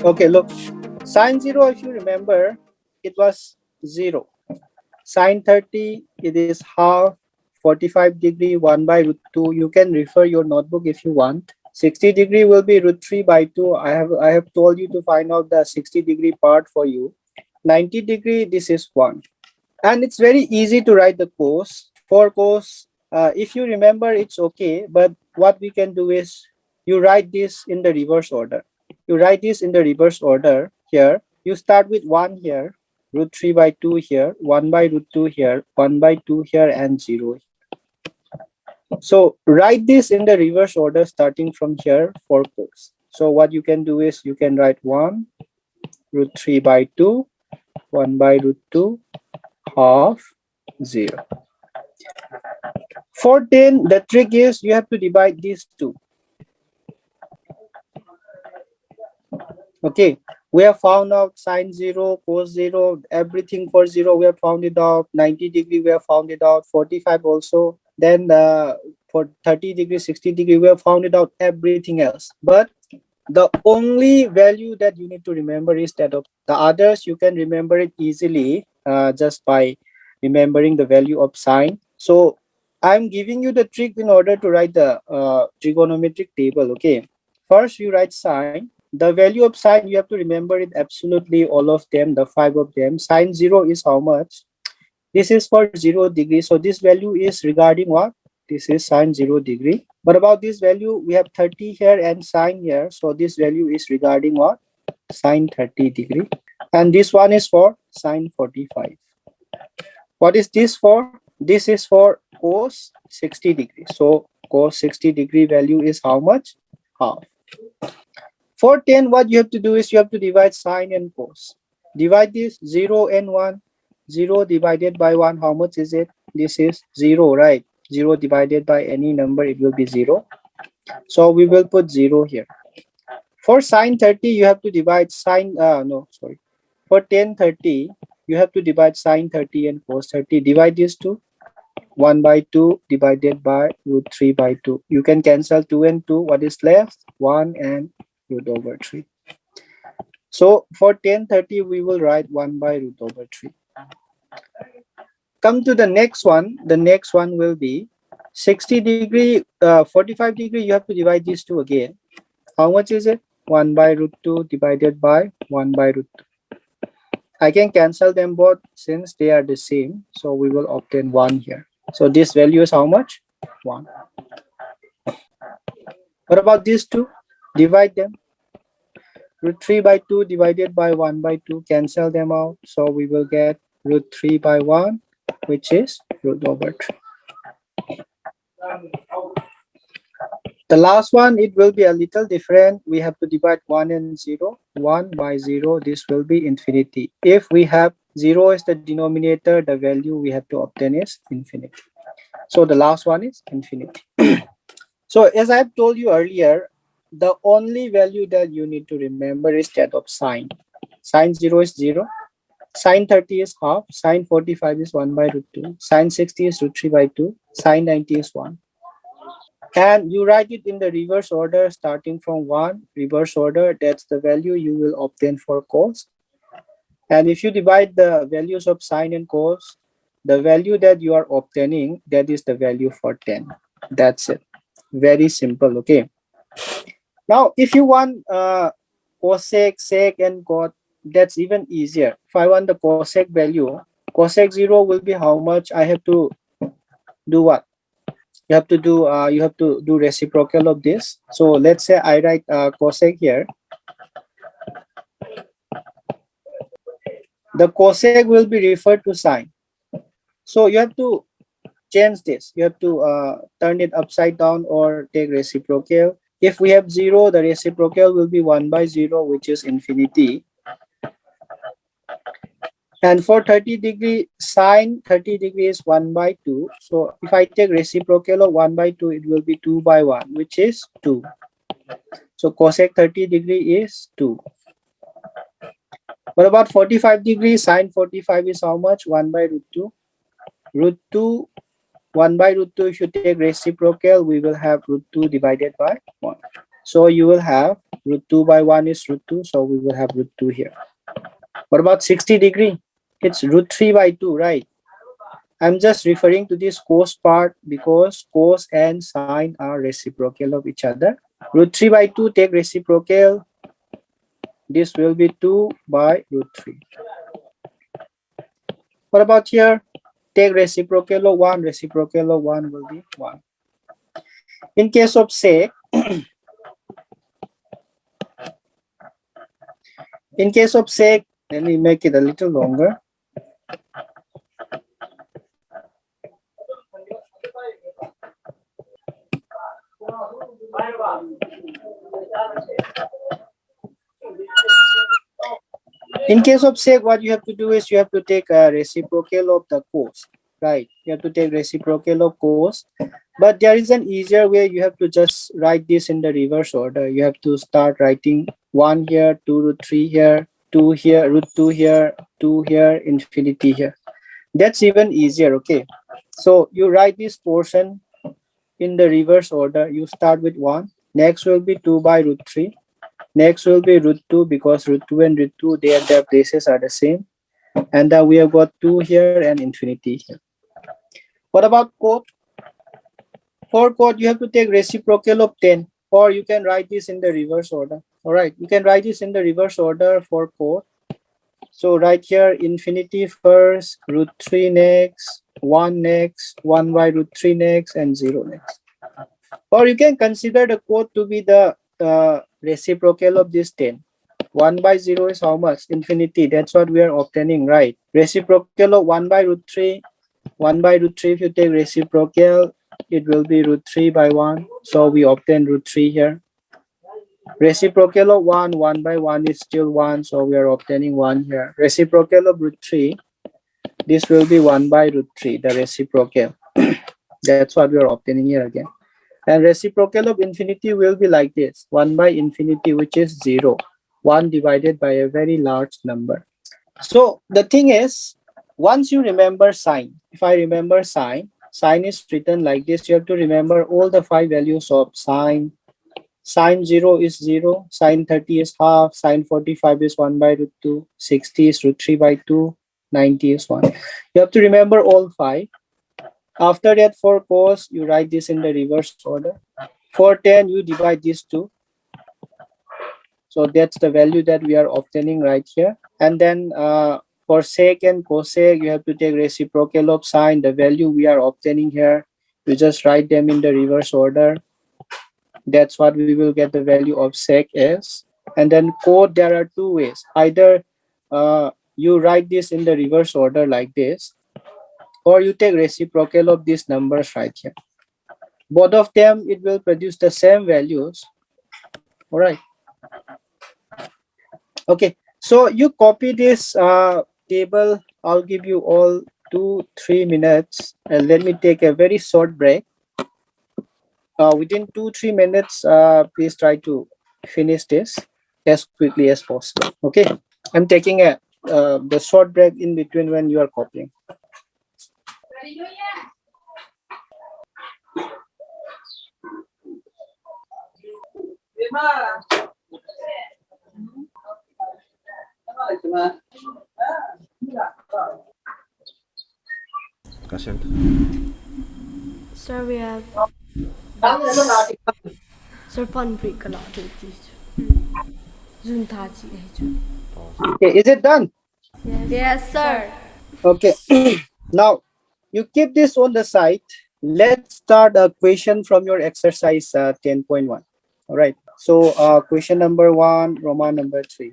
Okay, look, sine 0, if you remember, it was 0. Sine 30, it is half. 45 degree, 1 by root 2. You can refer your notebook if you want. 60 degree will be root 3 by 2. I have told you to find out the 60 degree part for you. 90 degree, this is 1. And it's very easy to write the cos. For cos, if you remember, it's okay. But what we can do is you write this in the reverse order. You write this in the reverse order here. You start with 1 here, root 3 by 2 here, 1 by root 2 here, 1 by 2 here, and 0. So write this in the reverse order starting from here for cos. So what you can do is you can write 1 root 3 by 2, 1 by root 2, half 0. For 10, the trick is you have to divide these two. Okay, we have found out sine 0, cos 0, everything for 0 we have found it out. 90 degree we have found it out, 45 also. Then for 30 degree, 60 degree we have found it out, everything else. But the only value that you need to remember is that of the others. You can remember it easily just by remembering the value of sine. So I'm giving you the trick in order to write the trigonometric table. Okay, first you write sine. The value of sine, you have to remember it absolutely all of them, the 5 of them. Sine 0 is how much? This is for 0 degree. So this value is regarding what? This is sine 0 degree. But about this value, we have 30 here and sine here. So this value is regarding what? Sine 30 degree. And this one is for sine 45. What is this for? This is for cos 60 degree. So cos 60 degree value is how much? Half. For 10, what you have to do is you have to divide sine and cos. Divide this 0 and 1. 0 divided by 1, how much is it? This is 0, right? 0 divided by any number, it will be 0. So we will put 0 here. For sine 30, you have to divide sine, For 10 30, you have to divide sine 30 and cos 30. Divide these two. 1 by 2 divided by root 3 by 2. You can cancel 2 and 2. What is left? 1 and root over 3. So for 10 30, we will write 1 by root over 3. Come to the next one. The next one will be 60 degree, 45 degree. You have to divide these two again. How much is it? 1 by root 2 divided by 1 by root 2. I can cancel them both since they are the same. So we will obtain 1 here. So this value is how much? 1. What about these two? Divide them. Root 3 by 2 divided by 1 by 2. Cancel them out. So we will get root 3 by 1, which is root over 3. The last one, it will be a little different. We have to divide 1 and 0. 1 by 0, this will be infinity. If we have 0 as the denominator, the value we have to obtain is infinity. So the last one is infinity. So as I've told you earlier, the only value that you need to remember is that of sine. Sine 0 is 0. Sine 30 is half. Sine 45 is 1 by root 2. Sine 60 is root 3 by 2. Sine 90 is 1. And you write it in the reverse order starting from 1. Reverse order, that's the value you will obtain for cos. And if you divide the values of sine and cos, the value that you are obtaining, that is the value for 10. That's it. Very simple. Okay. Now, if you want cosec, sec, and cot, that's even easier. If I want the cosec value, cosec 0 will be how much? I have to do what? You have to do reciprocal of this. So let's say I write cosec here. The cosec will be referred to sine. So you have to change this. You have to turn it upside down or take reciprocal. If we have 0, the reciprocal will be 1 by 0, which is infinity. And for 30 degree, sine 30 degree is 1 by 2. So if I take reciprocal of 1 by 2, it will be 2 by 1, which is 2. So cosec 30 degree is 2. What about 45 degree? Sine 45 is how much? 1 by root 2. Root 2, 1 by root 2. If you take reciprocal, we will have root 2 divided by 1. So you will have Root 2 by 1 is root 2, so we will have root 2 here. What about 60 degree? It's root 3 by 2, right? I'm just referring to this cos part because cos and sine are reciprocal of each other. Root 3 by 2, take reciprocal. This will be 2 by root 3. What about here? Take reciprocal of 1. Reciprocal of 1 will be 1. In case of sec, let me make it a little longer. In case of sec, what you have to do is you have to take a reciprocal of the cos, right? You have to take reciprocal of cos, but there is an easier way. You have to just write this in the reverse order. You have to start writing 1 here, 2 root 3 here, 2 here, root 2 here, 2 here, infinity here. That's even easier, okay? So you write this portion in the reverse order. You start with 1, next will be 2 by root 3, next will be root 2 because root 2 and root 2, their places are the same. And then we have got 2 here and infinity here. What about cot? For cot, you have to take reciprocal of 10, or you can write this in the reverse order. All right, you can write this in the reverse order for cot. So right here, infinity first, root 3 next, 1 next, 1 by root 3 next, and 0 next. Or you can consider the cot to be the reciprocal of this 10. 1 by 0 is how much? Infinity. That's what we are obtaining, right? Reciprocal of 1 by root 3. 1 by root 3, if you take reciprocal, it will be root 3 by 1. So we obtain root 3 here. Reciprocal of 1, 1 by 1 is still 1. So we are obtaining 1 here. Reciprocal of root 3, this will be 1 by root 3, the reciprocal. That's what we are obtaining here again. And reciprocal of infinity will be like this, 1 by infinity, which is 0. 1 divided by a very large number. So the thing is, once you remember sine, if I remember sine is written like this. You have to remember all the 5 values of sine. Sine 0 is 0, sine 30 is half, sine 45 is 1 by root 2, 60 is root 3 by 2, 90 is 1. You have to remember all 5. After that, for cos, you write this in the reverse order. For tan, you divide these two. So that's the value that we are obtaining right here. And then for sec and cosec, you have to take reciprocal of sine. The value we are obtaining here, you just write them in the reverse order. That's what we will get the value of sec is. And then cot, there are 2 ways. Either you write this in the reverse order like this, or you take reciprocal of these numbers right here. Both of them, it will produce the same values. All right. Okay, so you copy this table. I'll give you all 2-3 minutes, and let me take a very short break. Within 2-3 minutes, please try to finish this as quickly as possible. Okay, I'm taking a the short break in between when you are copying. Sir, we have Sir Pan break a lot of teacher. Okay, is it done? Yes, sir. Okay, now you keep this on the side. Let's start a question from your exercise 10.1. All right. So question number 1, Roman number 3.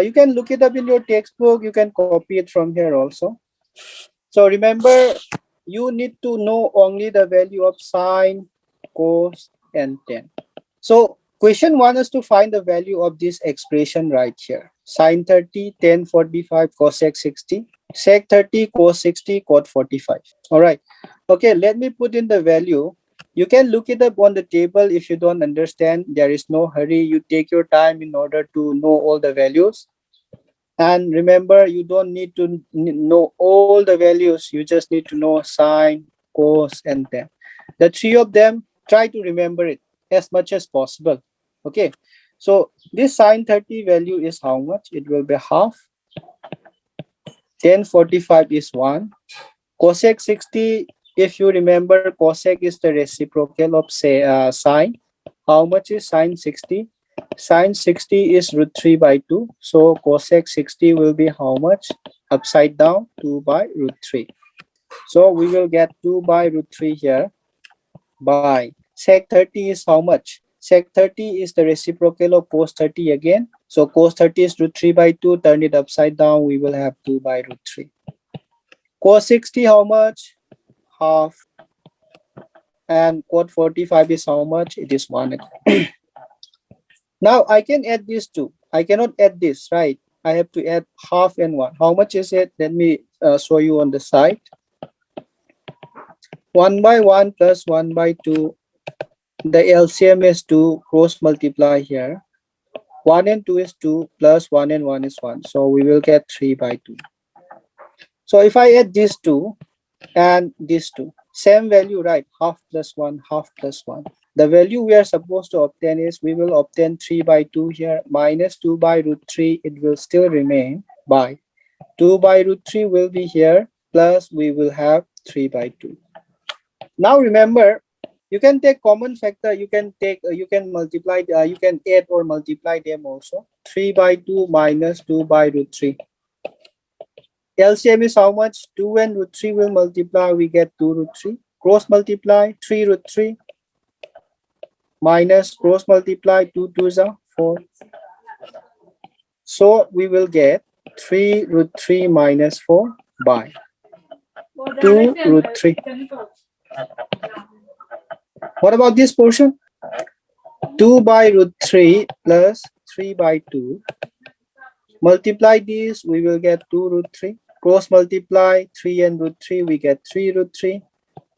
You can look it up in your textbook. You can copy it from here also. So remember, you need to know only the value of sine, cos, and tan. So question 1 is to find the value of this expression right here. Sine 30, tan 45, cosec 60, sec 30, cos 60, cot 45. All right. Okay, let me put in the value. You can look it up on the table. If you don't understand, there is no hurry. You take your time in order to know all the values. And remember, you don't need to know all the values. You just need to know sine, cos, and tan. The 3 of them, try to remember it as much as possible. Okay. So this sine 30 value is how much? It will be half. Then 45 is 1. Cosec 60, if you remember, cosec is the reciprocal of say sine. How much is sine 60? Sine 60 is root 3 by 2. So cosec 60 will be how much? Upside down, 2 by root 3. So we will get 2 by root 3 here by sec 30 is how much? Sec 30 is the reciprocal of cos 30 again. So cos 30 is root 3 by 2. Turn it upside down. We will have 2 by root 3. Cos 60 how much? Half. And cos 45 is how much? It is 1. Now I can add these two. I cannot add this, right? I have to add half and 1. How much is it? Let me show you on the side. 1 by 1 plus 1 by 2. The LCM is 2. Cross multiply here. 1 and 2 is 2 plus 1 and 1 is 1. So we will get 3 by 2. So if I add these two and these two, same value, right? Half plus 1, half plus 1. The value we are supposed to obtain is we will obtain 3 by 2 here minus 2 by root 3. It will still remain by 2 by root 3 will be here plus we will have 3 by 2. Now remember, you can take common factor. You can take you can multiply you can add or multiply them also. 3 by 2 minus 2 by root 3. LCM is how much? 2 and root 3 will multiply. We get 2 root 3. Cross multiply 3 root 3 minus cross multiply 2 2s are 4. So we will get 3 root 3 minus 4 by 2 root 3. What about this portion? 2 by root 3 plus 3 by 2. Multiply this, we will get 2 root 3. Cross multiply 3 and root 3, we get 3 root 3.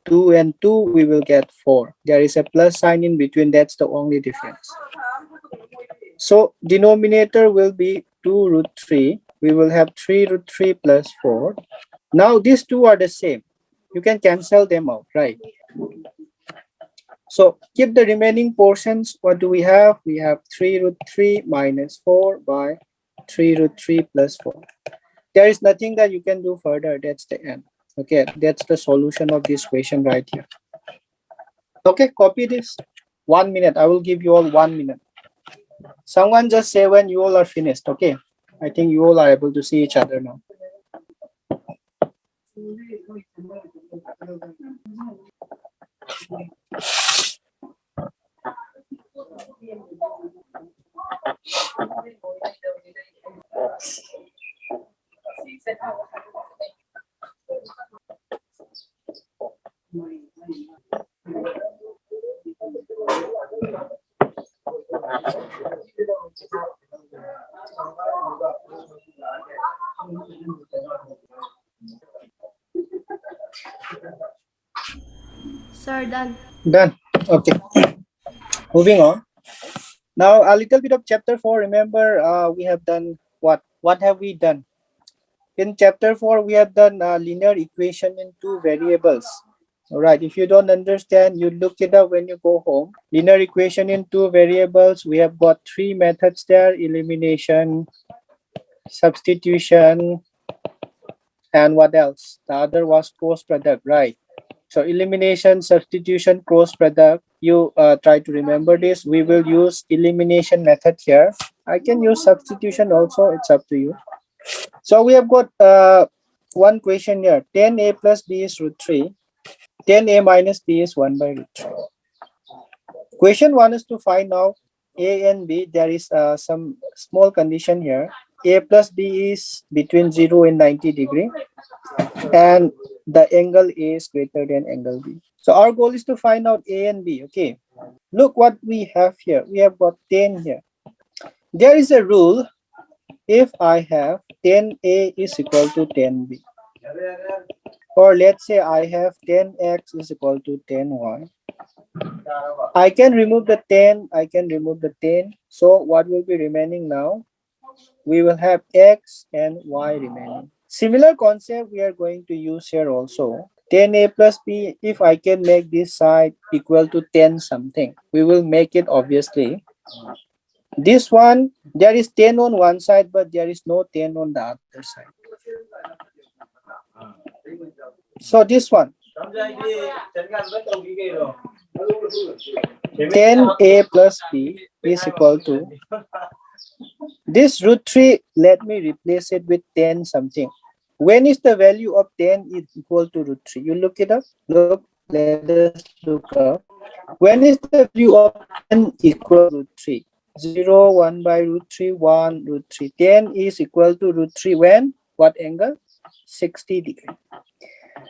2 and 2, we will get 4. There is a plus sign in between. That's the only difference. So denominator will be 2 root 3. We will have 3 root 3 plus 4. Now these two are the same. You can cancel them out, right? So keep the remaining portions. What do we have? We have 3 root 3 minus 4 by 3 root 3 plus 4. There is nothing that you can do further. That's the end. Okay, that's the solution of this question right here. Okay, copy this. 1 minute. I will give you all 1 minute. Someone just say when you all are finished. Okay, I think you all are able to see each other now. Sir, done. Done. Okay, moving on. Now a little bit of chapter 4. Remember, we have done what? What have we done? In chapter 4, we have done linear equation in two variables. All right, if you don't understand, you look it up when you go home. Linear equation in two variables. We have got three methods there: elimination, substitution, and what else? The other was cross product, right? So elimination, substitution, cross product. You try to remember this. We will use elimination method here. I can use substitution also. It's up to you. So we have got one question here. 10a plus b is root 3. 10a minus b is 1 by root 3. Question 1 is to find out a and b. There is some small condition here. A plus b is between 0 and 90 degree. And the angle A is greater than angle B. So our goal is to find out A and B. Okay. Look what we have here. We have got 10 here. There is a rule. If I have 10A is equal to 10B. Or let's say I have 10X is equal to 10Y. I can remove the 10. I can remove the 10. So what will be remaining now? We will have X and Y remaining. Similar concept we are going to use here also. 10a plus b, if I can make this side equal to 10 something, we will make it obviously This one, there is 10 on one side, but there is no 10 on the other side. So this one, 10a plus b is equal to this root 3. Let me replace it with 10 something. When is the value of 10 is equal to root 3? You look it up. Look, let us look up. When is the value of 10 equal to root 3? 0, 1 by root 3, 1, root 3. 10 is equal to root 3 when? What angle? 60 degree.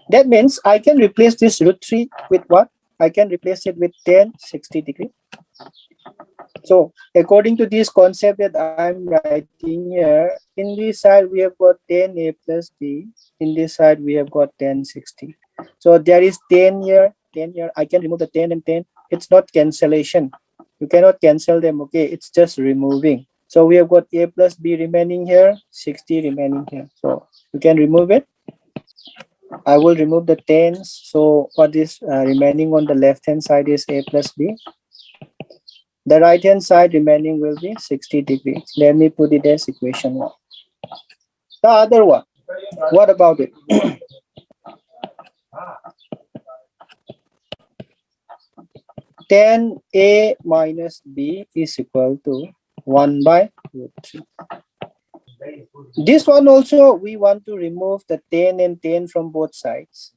That means I can replace this root 3 with what? I can replace it with 10, 60 degree. So according to this concept that I'm writing here, in this side we have got 10a plus b. In this side we have got 10, 60. So there is 10 here, 10 here. I can remove the 10 and 10. It's not cancellation. You cannot cancel them, okay? It's just removing. So we have got a plus b remaining here, 60 remaining here. So you can remove it. I will remove the 10s. So what is remaining on the left hand side is a plus b. The right hand side remaining will be 60 degrees. Let me put it as equation 1. The other one, what about it? 10a minus b is equal to 1 by root 3. This one also we want to remove the 10 and 10 from both sides.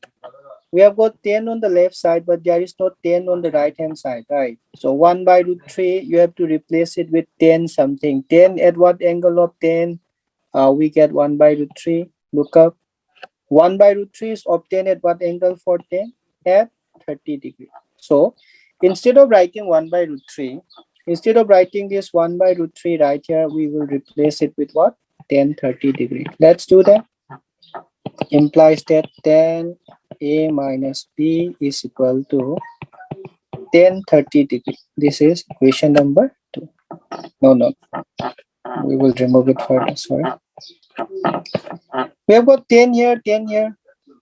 We have got 10 on the left side, but there is no 10 on the right hand side, right? So 1 by root 3, you have to replace it with 10 something. 10 at what angle of 10? We get 1 by root 3. Look up. 1 by root 3 is obtained at what angle for 10? At 30 degree. So instead of writing 1 by root 3, instead of writing this 1 by root 3 right here, we will replace it with what? 10, 30 degree. Let's do that. Implies that 10a minus b is equal to 10, 30 degree. This is equation number 2. No. We will remove it further. Sorry. We have got 10 here, 10 here.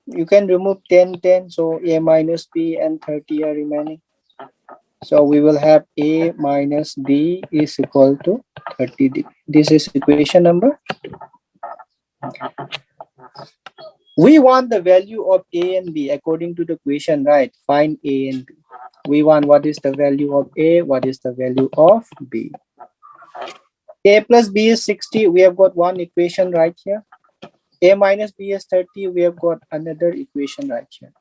You can remove 10, 10. So a minus b and 30 are remaining. So we will have a minus b is equal to 30 degree. This is equation number 2. We want the value of a and b according to the equation, right? Find a and b. We want what is the value of a, what is the value of b. A plus b is 60. We have got one equation right here. A minus b is 30. We have got another equation right here.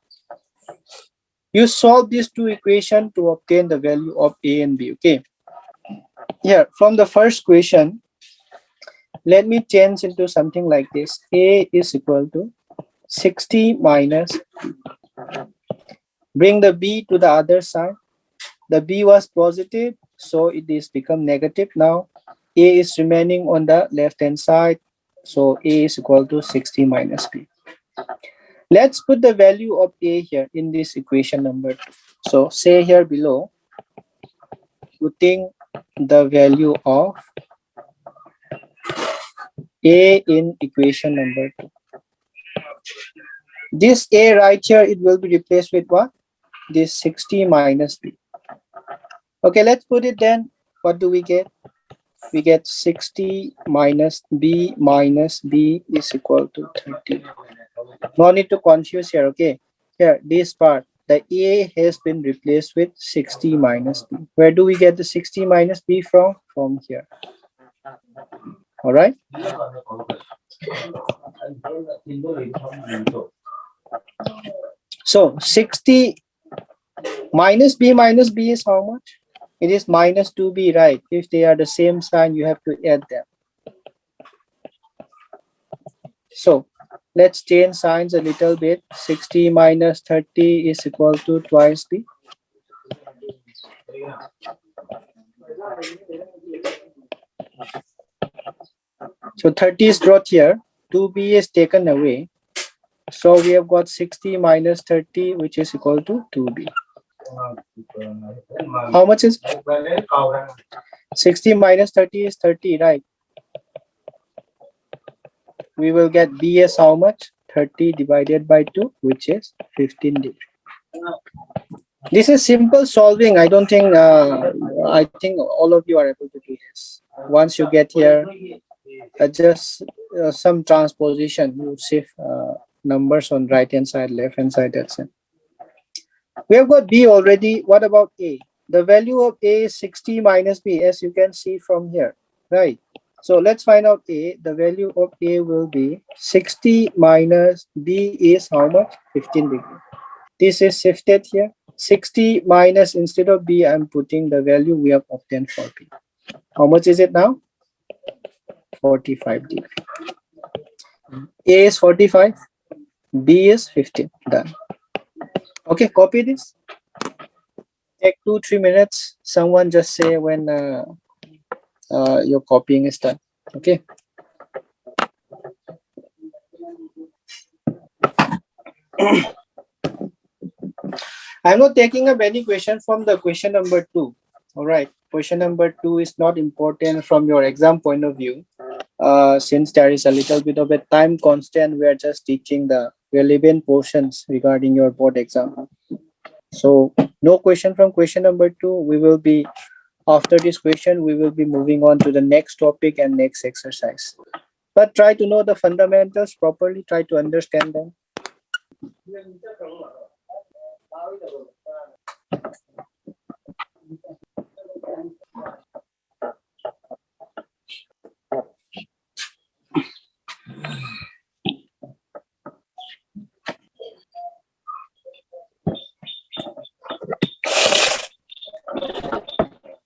You solve these two equations to obtain the value of a and b, okay? Here, from the first equation, let me change into something like this. A is equal to 60 minus b. Bring the b to the other side. The b was positive, so it is become negative now. A is remaining on the left hand side, so a is equal to 60 minus b. Let's put the value of a here in this equation number 2. So say here below, putting the value of a in equation number 2. This a right here, it will be replaced with what? This 60 minus b. Okay, let's put it then. What do we get? We get 60 minus b is equal to 30. No need to confuse here, okay? Here, this part, the a has been replaced with 60 minus b. Where do we get the 60 minus b from? From here. All right? So 60 minus b is how much? It is minus 2b, right? If they are the same sign, you have to add them. So let's change signs a little bit. 60 minus 30 is equal to twice b. So 30 is brought here. 2b is taken away. So we have got 60 minus 30, which is equal to 2b. How much is 60 minus 30 is 30, right? We will get b as how much? 30 divided by 2, which is 15 degrees. This is simple solving. I think all of you are able to do this. Once you get here, just some transposition, you shift numbers on right hand side, left hand side, that's it. We have got B already. What about A? The value of A is 60 minus B, as you can see from here, right? So let's find out A. The value of A will be 60 minus B is how much? 15 degrees. This is shifted here. 60 minus, instead of B, I'm putting the value we have obtained for B. How much is it now? 45 degrees. A is 45, B is 15. Done. Okay, copy this. Take 2-3 minutes. Someone just say when your copying is done. Okay. I'm not taking up any question from the question number 2. All right. Question number 2 is not important from your exam point of view. Since there is a little bit of a time constant, we are just teaching the relevant portions regarding your board exam. So no question from question number 2. We will be, after this question, we will be moving on to the next topic and next exercise. But try to know the fundamentals properly, try to understand them.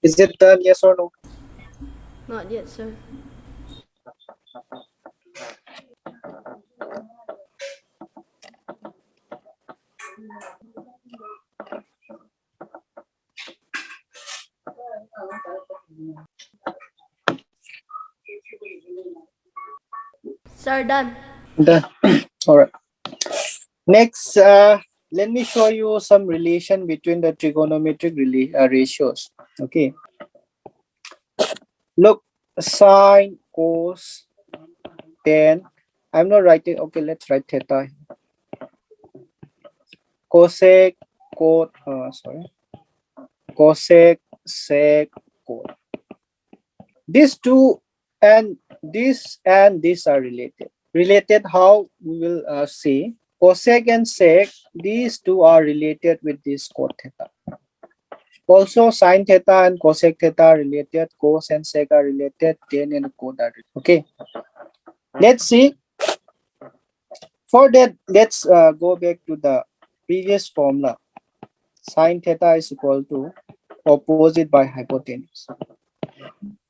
Is it done, yes or no? Not yet, sir. Sir, done. Done. All right. Next, let me show you some relation between the trigonometric ratios. Okay. Look, sine, cos, tan. I'm not writing. Okay, let's write theta. Cosec, cot. Sorry. Cosec, sec, cot. These two and this are related. Related how we will see. Cosec and sec, these two are related with this cot theta. Also, sine theta and cosec theta are related. Cos and sec are related. Tan and cot are related. Okay. Let's see. For that, let's go back to the previous formula. Sine theta is equal to opposite by hypotenuse.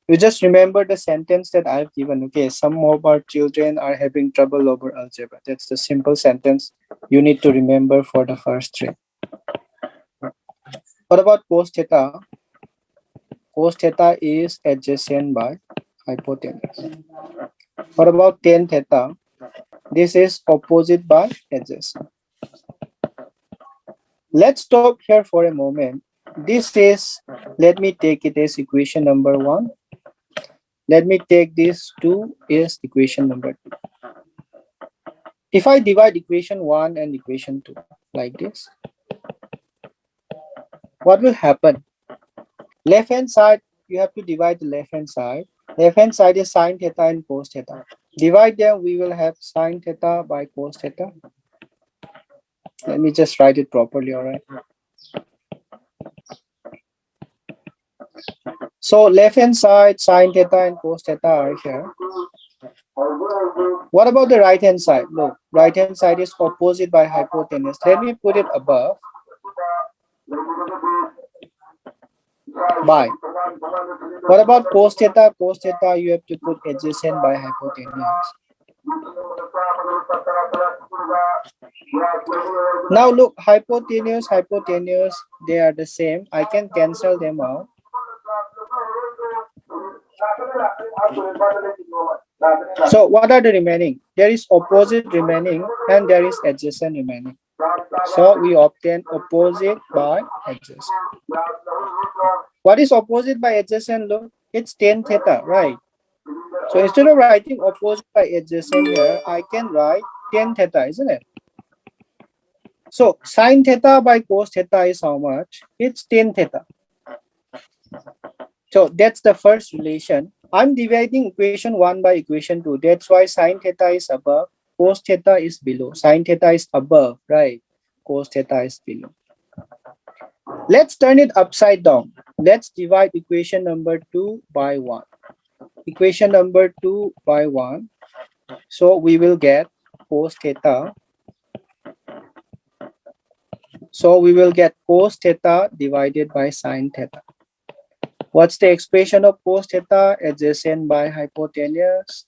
You just remember the sentence that I've given. Okay, some of our children are having trouble over algebra. That's the simple sentence you need to remember for the first three. What about cos theta? Cos theta is adjacent by hypotenuse. What about tan theta? This is opposite by adjacent. Let's stop here for a moment. This is, let me take it as equation number 1. Let me take this 2 is equation number 2. If I divide equation 1 and equation 2 like this, what will happen? Left hand side, you have to divide the left hand side. Left hand side is sine theta and cos theta. Divide them, we will have sine theta by cos theta. Let me just write it properly, all right? So left hand side, sine theta and cos theta are here. What about the right hand side? Look, right hand side is opposite by hypotenuse. Let me put it above by. What about cos theta? Cos theta, you have to put adjacent by hypotenuse. Now look, hypotenuse, hypotenuse, they are the same. I can cancel them out. So what are the remaining? There is opposite remaining and there is adjacent remaining. So we obtain opposite by adjacent. What is opposite by adjacent? Look, it's tan theta, right? So instead of writing opposite by adjacent here, I can write tan theta, isn't it? So sine theta by cos theta is how much? It's tan theta. So that's the first relation. I'm dividing equation 1 by equation 2. That's why sine theta is above, cos theta is below. Sine theta is above, right? Cos theta is below. Let's turn it upside down. Let's divide equation number 2 by 1. Equation number 2 by 1. So we will get cos theta. So we will get cos theta divided by sine theta. What's the expression of cos theta? Adjacent by hypotenuse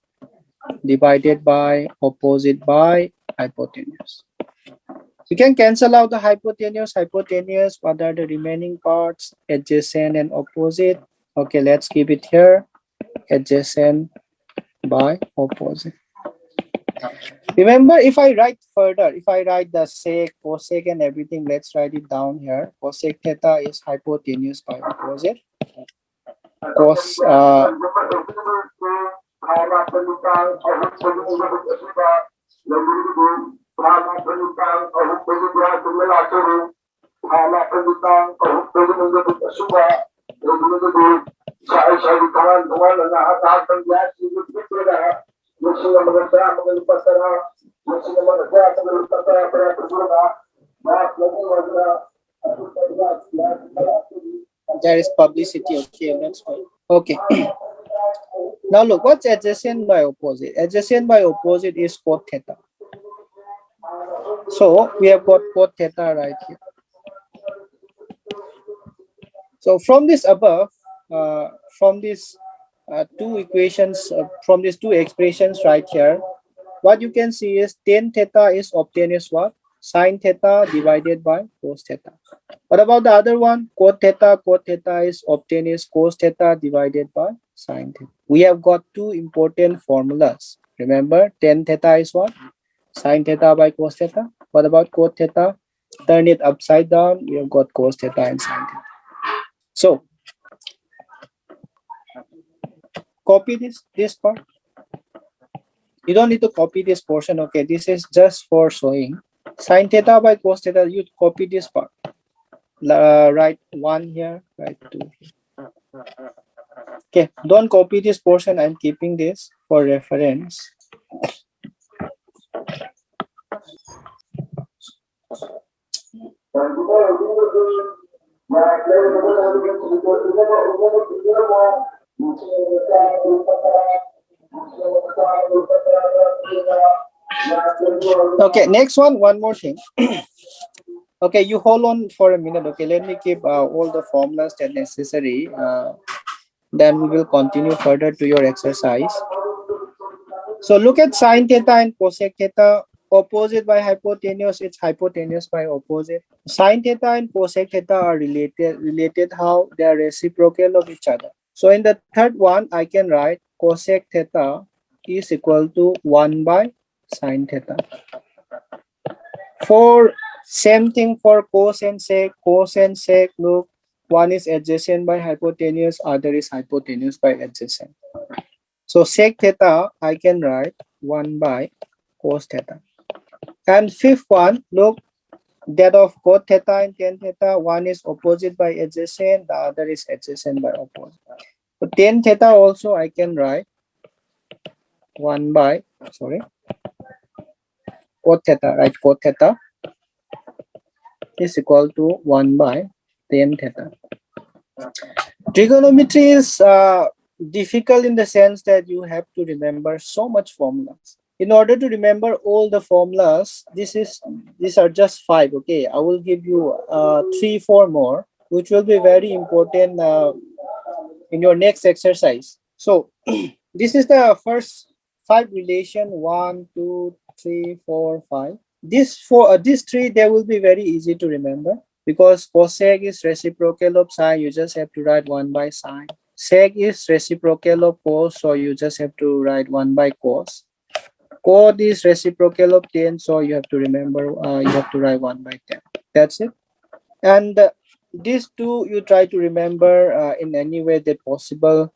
divided by opposite by hypotenuse. We can cancel out the hypotenuse. Hypotenuse, what are the remaining parts? Adjacent and opposite. Okay, let's keep it here. Adjacent by opposite. Remember, if I write further, if I write the sec, cosec and everything, let's write it down here. Cosec theta is hypotenuse by opposite. Cos, there is publicity. Okay, that's fine. Okay. Now look, what's adjacent by opposite? Adjacent by opposite is cot theta. So we have got cot theta right here. So from this above, from these two equations, from these two expressions right here, what you can see is tan theta is obtained as what? Sine theta divided by cos theta. What about the other one? Cot theta is obtained as cos theta divided by sine theta. We have got two important formulas. Remember, tan theta is what? Sine theta by cos theta. What about cot theta? Turn it upside down. We have got cos theta and sine theta. So copy this part. You don't need to copy this portion. Okay, this is just for showing. Sine theta by cos theta, you copy this part. Write 1 here, write 2 here. Okay, don't copy this portion. I'm keeping this for reference. Okay, next one more thing. Okay, you hold on for a minute. Okay, let me keep all the formulas that necessary. Then we will continue further to your exercise. So look at sine theta and cosec theta. Opposite by hypotenuse, it's hypotenuse by opposite. Sine theta and cosec theta are related how they are reciprocal of each other. So in the third one, I can write cosec theta is equal to 1 by sine theta. For same thing for cos and sec, look, one is adjacent by hypotenuse, other is hypotenuse by adjacent. So sec theta, I can write 1 by cos theta. And fifth one, look, that of cot theta and tan theta, one is opposite by adjacent, the other is adjacent by opposite. So tan theta also I can write 1 by, cot theta, right? Cot theta is equal to 1 by tan theta. Trigonometry is difficult in the sense that you have to remember so much formulas. In order to remember all the formulas, these are just 5. Okay, I will give you 3-4 more, which will be very important in your next exercise. So this is the first 5 relation: 1, 2, 3, 4, 5. These 3, they will be very easy to remember, because cosec is reciprocal of sine. You just have to write 1 by sine. Sec is reciprocal of cos, so you just have to write 1 by cos. Cot is reciprocal of tan, so you have to remember, you have to write 1 by tan. That's it. And these two you try to remember in any way that possible.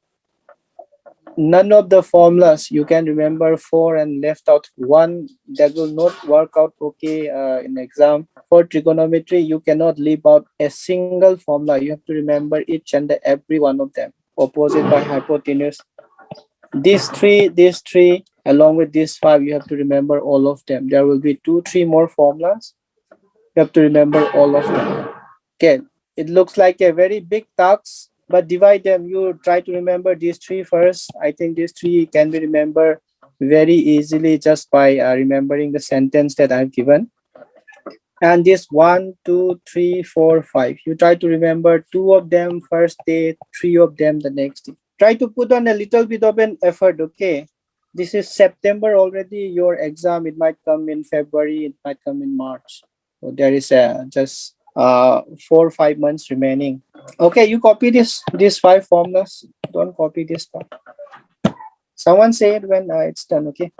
None of the formulas you can remember 4 and left out 1. That will not work out okay in exam. For trigonometry, you cannot leave out a single formula. You have to remember each and every one of them. Opposite by hypotenuse, These three, along with these five, you have to remember all of them. There will be two, three more formulas. You have to remember all of them. Okay, it looks like a very big task, but divide them. You try to remember these three first. I think these three can be remembered very easily just by remembering the sentence that I've given. And this one, two, three, four, five. You try to remember two of them first day, three of them the next day. Try to put on a little bit of an effort, okay? This is September already. Your exam, it might come in February, it might come in March. So there is just 4 or 5 months remaining. Okay, you copy these five formulas. Don't copy this part. Someone say it when it's done, okay?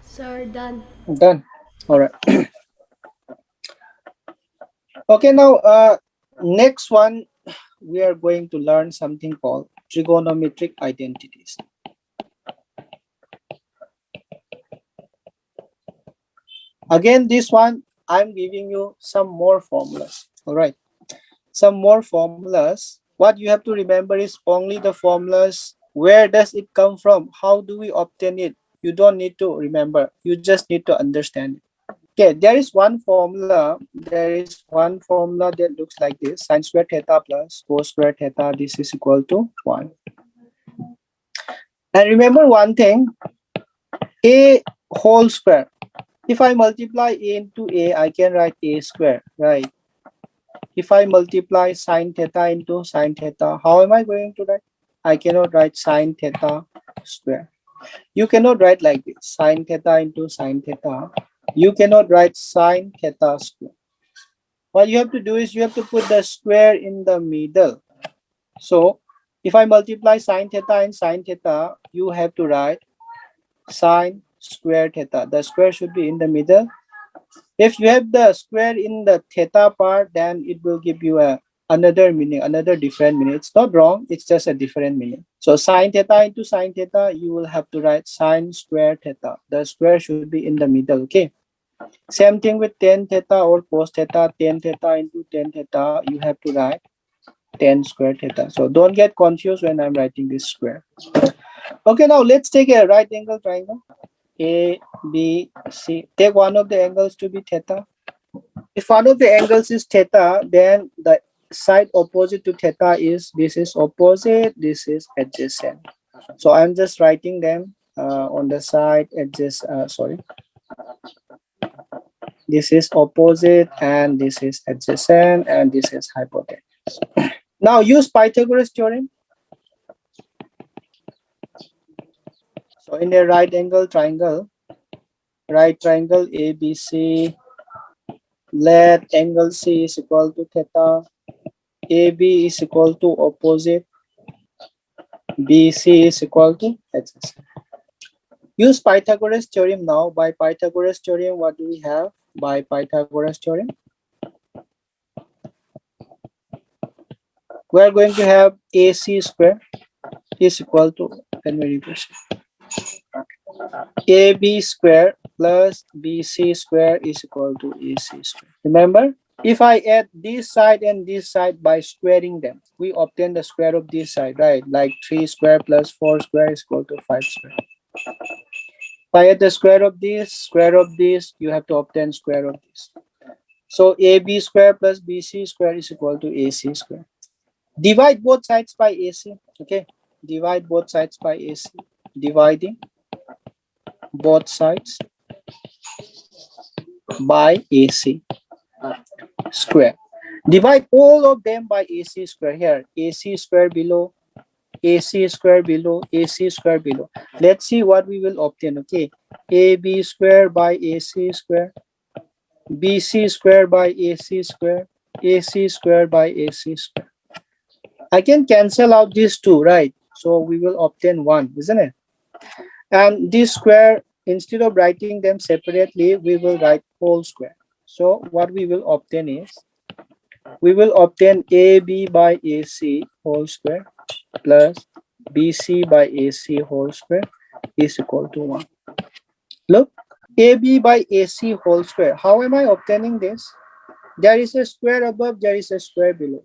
Sir, done. Done. All right. Okay, now next one we are going to learn something called trigonometric identities. Again, this one I'm giving you some more formulas. All right, some more formulas. What you have to remember is only the formulas. Where does it come from? How do we obtain it? You don't need to remember. You just need to understand it. Okay, there is one formula. There is one formula that looks like this: sine square theta plus cos square theta. This is equal to 1. And remember one thing: a whole square. If I multiply a into a, I can write a square, right? If I multiply sine theta into sine theta, how am I going to write? I cannot write sine theta square. You cannot write like this: sine theta into sine theta. You cannot write sine theta square. What you have to do is you have to put the square in the middle. So if I multiply sine theta and sine theta, you have to write sine square theta. The square should be in the middle. If you have the square in the theta part, then it will give you another meaning, another different meaning. It's not wrong, it's just a different meaning. So sine theta into sine theta, you will have to write sine square theta. The square should be in the middle, okay? Same thing with tan theta or cos theta. Tan theta into tan theta, you have to write tan square theta. So don't get confused when I'm writing this square. Okay, now let's take a right angle triangle. A, B, C. Take one of the angles to be theta. If one of the angles is theta, then the side opposite to theta is, this is opposite, this is adjacent. So I'm just writing them on the side sorry. This is opposite and this is adjacent and this is hypotenuse. Now use Pythagoras theorem. So in a right triangle ABC, let angle C is equal to theta, AB is equal to opposite, BC is equal to adjacent. Use Pythagoras theorem now. By Pythagoras theorem, what do we have? By Pythagoras theorem, we are going to have AC square is equal to, let me reverse it. AB square plus BC square is equal to AC square. Remember, if I add this side and this side by squaring them, we obtain the square of this side, right? Like 3 square plus 4 square is equal to 5 square. If I add the square of this, you have to obtain square of this. So AB square plus BC square is equal to AC square. Divide both sides by AC, okay? Divide both sides by AC. Dividing both sides by AC square. Divide all of them by AC square here. AC square below, AC square below, AC square below. Let's see what we will obtain, okay? AB square by AC square, BC square by AC square, AC square by AC square. I can cancel out these two, right? So we will obtain 1, isn't it? And this square, instead of writing them separately, we will write whole square. So what we will obtain is, we will obtain AB by AC whole square plus BC by AC whole square is equal to 1. Look, AB by AC whole square. How am I obtaining this? There is a square above, there is a square below.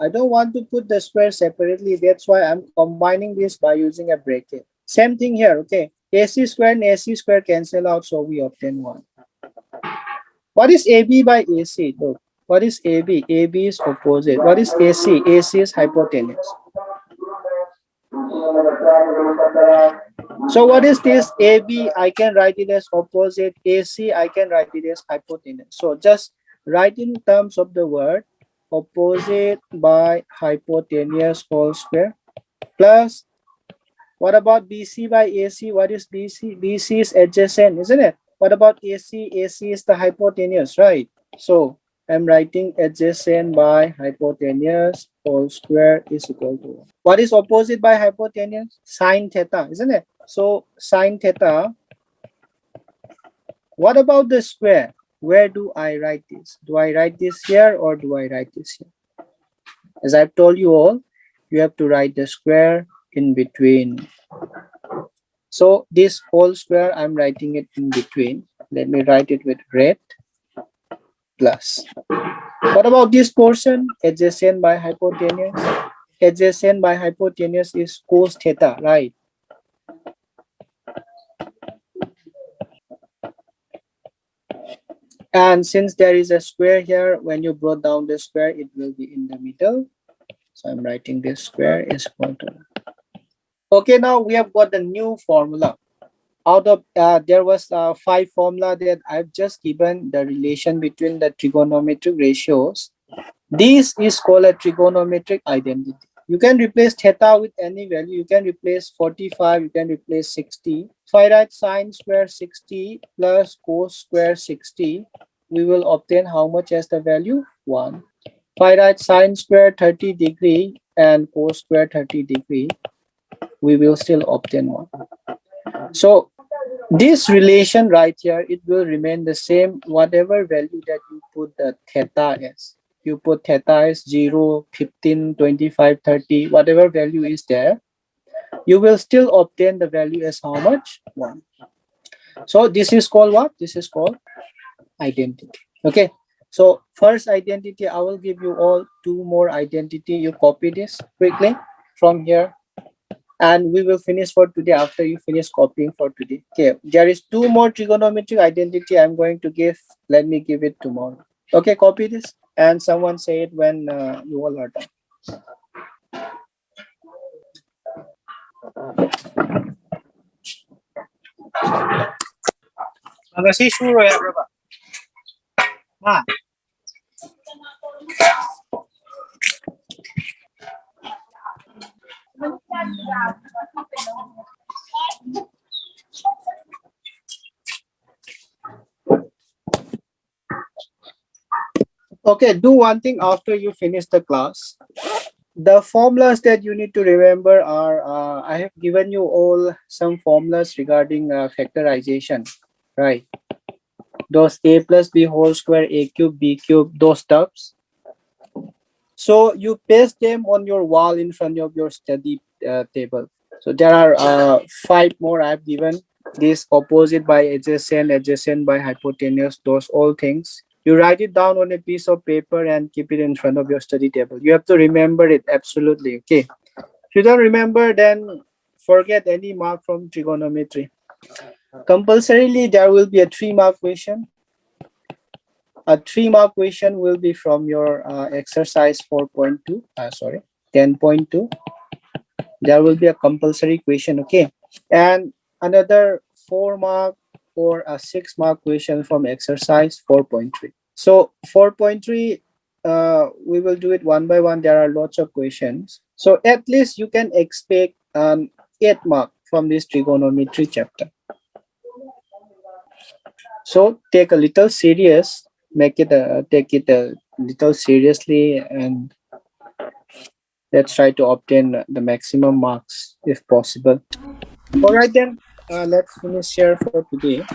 I don't want to put the square separately. That's why I'm combining this by using a bracket. Same thing here, okay? AC square and AC square cancel out, so we obtain 1. What is AB by AC? Look, what is AB? AB is opposite. What is AC? AC is hypotenuse. So what is this AB? I can write it as opposite. AC, I can write it as hypotenuse. So just write in terms of the word opposite by hypotenuse whole square plus what about BC by AC? What is BC? BC is adjacent, isn't it? What about AC? AC is the hypotenuse, right? So I'm writing adjacent by hypotenuse whole square is equal to 1. What is opposite by hypotenuse? Sine theta, isn't it? So sine theta. What about the square? Where do I write this? Do I write this here or do I write this here? As I've told you all, you have to write the square in between. So this whole square, I'm writing it in between. Let me write it with red plus. What about this portion? Adjacent by hypotenuse. Adjacent by hypotenuse is cos theta, right? And since there is a square here, when you brought down the square, it will be in the middle. So I'm writing this square is equal to. Okay, now we have got the new formula. Out of there was 5 formula that I've just given the relation between the trigonometric ratios. This is called a trigonometric identity. You can replace theta with any value. You can replace 45, you can replace 60. If I write sine square 60 plus cos square 60, we will obtain how much as the value? 1. If I write sine square 30 degree and cos square 30 degree, we will still obtain 1. So this relation right here, it will remain the same whatever value that you put the theta as. You put theta as 0, 15, 25, 30, whatever value is there, you will still obtain the value as how much? 1. So this is called what? This is called identity. Okay. So first identity, I will give you all 2 more identity. You copy this quickly from here. And we will finish for today after you finish copying for today. Okay, there is 2 more trigonometric identity I'm going to give. Let me give it tomorrow. Okay, copy this and someone say it when you all are done. Masih sure ya berapa? Nah. Okay, do one thing after you finish the class. The formulas that you need to remember are, I have given you all some formulas regarding factorization, right? Those a plus b whole square, a cube, b cube, those stuffs. So you paste them on your wall in front of your study table. So there are 5 more I've given. This opposite by adjacent, adjacent by hypotenuse, those all things. You write it down on a piece of paper and keep it in front of your study table. You have to remember it absolutely. Okay. If you don't remember, then forget any mark from trigonometry. Compulsorily, there will be a 3-mark question. A 3-mark question will be from your exercise 4.2. Sorry, 10.2. There will be a compulsory question. Okay, and another 4-mark or a 6-mark question from exercise 4.3. So 4.3, we will do it one by one. There are lots of questions. So at least you can expect 8 mark from this trigonometry chapter. So take a little serious, take it a little seriously, and let's try to obtain the maximum marks if possible. All right then, let's finish here for today.